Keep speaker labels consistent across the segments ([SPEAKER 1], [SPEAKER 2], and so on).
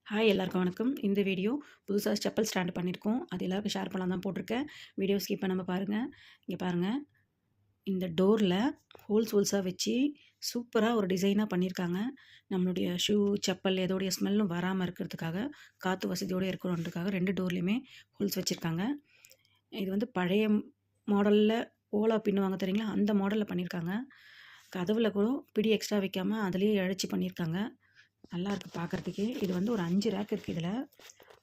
[SPEAKER 1] Hi எல்லாருக்கும் வணக்கம். இந்த வீடியோ புதுசாக செப்பல் ஸ்டாண்ட் பண்ணியிருக்கோம். அது எல்லாருக்கும் ஷேர் பண்ணலாம் தான் போட்டிருக்கேன். வீடியோ ஸ்கிப் பண்ணாம பாருங்கள். இங்கே பாருங்கள், இந்த டோரில் ஹோல்ஸாக வச்சு சூப்பராக ஒரு டிசைனாக பண்ணியிருக்காங்க. நம்மளுடைய ஷூ, செப்பல் எதோடைய ஸ்மெல்லும் வராமல் இருக்கிறதுக்காக, காற்று வசதியோடு இருக்கணுன்றதுக்காக 2 டோர்லேயுமே ஹோல்ஸ் வச்சுருக்காங்க. இது வந்து பழைய மாடலில் ஓலா பின்னுவாங்க தெரியுங்களா, அந்த மாடலில் பண்ணியிருக்காங்க. கதவில் கூட பிடி எக்ஸ்ட்ரா வைக்காமல் அதிலேயே இழைச்சி பண்ணியிருக்காங்க. நல்லாயிருக்கு பார்க்குறதுக்கே. இது வந்து ஒரு 5 ரேக் இருக்குது. இதில்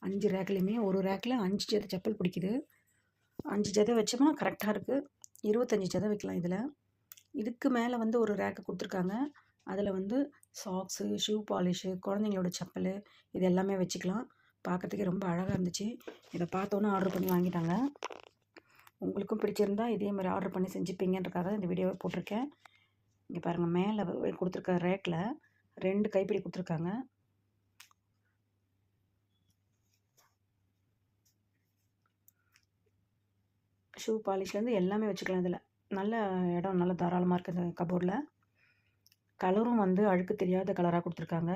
[SPEAKER 1] 5 ரேக்லேயுமே ஒரு ரேக்கில் 5 ஜத செப்பல் பிடிக்குது. 5 ஜதை வச்சோம்னா கரெக்டாக இருக்குது. 25 ஜதை வைக்கலாம் இதில். இதுக்கு மேலே வந்து ஒரு ரேக்கு கொடுத்துருக்காங்க. அதில் வந்து சாக்ஸு, ஷூ பாலிஷு, குழந்தைங்களோட செப்பல் இது எல்லாமே வச்சுக்கலாம். பார்க்குறதுக்கே ரொம்ப அழகாக இருந்துச்சு. இதை பார்த்தோன்னே ஆர்டர் பண்ணி வாங்கிட்டாங்க. உங்களுக்கும் பிடிச்சிருந்தா இதே மாதிரி ஆர்டர் பண்ணி செஞ்சுப்பீங்கன்றக்காக இந்த வீடியோவை போட்டிருக்கேன். இங்கே பாருங்கள், மேலே கொடுத்துருக்க ரேக்கில் 2 கைப்பிடி கொடுத்துருக்காங்க. ஷூ பாலிஷ்லேருந்து எல்லாமே வச்சுக்கலாம் இதில். நல்ல இடம், நல்ல தாராளமாக இருக்குது இந்த கபோர்டில். கலரும் வந்து அழுக்கு தெரியாத கலராக கொடுத்துருக்காங்க.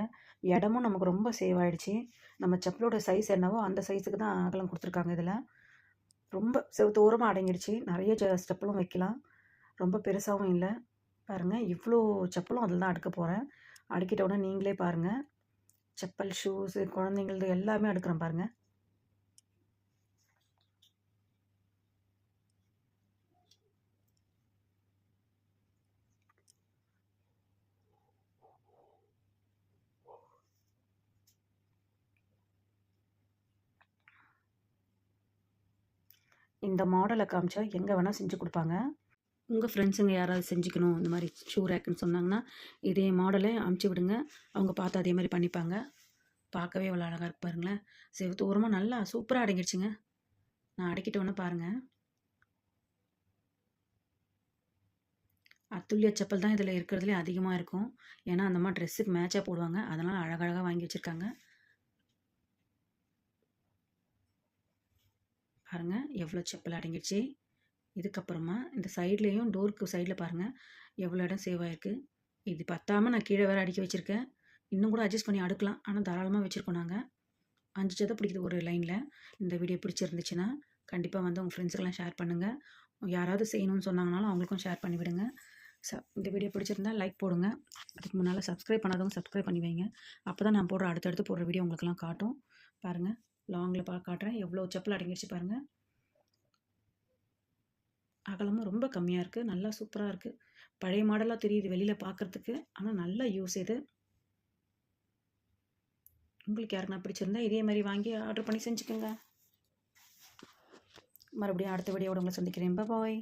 [SPEAKER 1] இடமும் நமக்கு ரொம்ப சேவ் ஆகிடுச்சு. நம்ம செப்பலோட சைஸ் என்னவோ அந்த சைஸுக்கு தான் அகலம் கொடுத்துருக்காங்க. இதில் ரொம்ப செவத்தோரமாக அடங்கிடுச்சு. நிறைய ஸ்டெப்பலும் வைக்கலாம். ரொம்ப பெருசாகவும் இல்லை. பாருங்கள், இவ்வளோ செப்பலும் அதில் தான் அடுக்க போகிறேன். அடுக்கிட்ட உடனே நீங்களே பாருங்கள். செப்பல், ஷூஸு, குழந்தைங்களது எல்லாமே அடுக்கிறேன் பாருங்கள். இந்த மாடலை காமிச்சா எங்கே வேணால் செஞ்சு கொடுப்பாங்க. உங்கள் ஃப்ரெண்ட்ஸுங்க யாராவது செஞ்சுக்கணும் இந்த மாதிரி ஷூ ரேக்குன்னு சொன்னாங்கன்னா இதே மாடலை அமுச்சு விடுங்க. அவங்க பார்த்து அதே மாதிரி பண்ணிப்பாங்க. பார்க்கவே எவ்வளோ அழகாக இருக்கு பாருங்களேன். செவத்தோரமாக நல்லா சூப்பராக அடங்கிடுச்சுங்க. நான் அடக்கிட்டோன்னே பாருங்கள். அத்துல்லிய செப்பல் தான் இதில் இருக்கிறதுலே அதிகமாக இருக்கும். ஏன்னா அந்த மாதிரி ட்ரெஸ்ஸுக்கு மேட்சாக போடுவாங்க. அதனால் அழகழகாக வாங்கி வச்சுருக்காங்க. பாருங்கள் எவ்வளோ செப்பல் அடங்கிடுச்சு. இதுக்கப்புறமா இந்த சைட்லேயும் டோருக்கு சைடில் பாருங்கள் எவ்வளோ இடம் சேவ் ஆகிருக்கு. இது பத்தாமல் நான் கீழே வேறு அடுக்கி வச்சுருக்கேன். இன்னும் கூட அட்ஜஸ்ட் பண்ணி அடுக்கலாம். ஆனால் தாராளமாக வச்சுருக்கோம் நாங்கள். 5 ஜதை பிடிக்குது ஒரு லைனில். இந்த வீடியோ பிடிச்சிருந்துச்சுன்னா கண்டிப்பாக வந்து உங்கள் ஃப்ரெண்ட்ஸுக்கெல்லாம் ஷேர் பண்ணுங்கள். யாராவது செய்யணும்னு சொன்னாங்கனாலும் அவங்களுக்கும் ஷேர் பண்ணி விடுங்க. இந்த வீடியோ பிடிச்சிருந்தா லைக் போடுங்க. அதுக்கு முன்னால் சப்ஸ்கிரைப் பண்ணாதவங்க சப்ஸ்கிரைப் பண்ணி வைங்க. அப்போ தான் நான் போடுற அடுத்தடுத்து போடுற வீடியோ உங்களுக்கெல்லாம் காட்டும். பாருங்கள், லாங்கில் காட்டுறேன். எவ்வளோ செப்பல் அடங்கிடுச்சு பாருங்கள். அகலமும் ரொம்ப கம்மியாக இருக்குது. நல்லா சூப்பராக இருக்குது. பழைய மாடலாக தெரியுது வெளியில் பார்க்குறதுக்கு. ஆனால் நல்ல யூஸ் இது. உங்களுக்கு யாருக்குன்னா பிடிச்சிருந்தா இதே மாதிரி வாங்கி ஆர்டர் பண்ணி செஞ்சுக்கோங்க. மறுபடியும் அடுத்த வீடியோவோட உங்களை சந்திக்கிறேன். பாய்.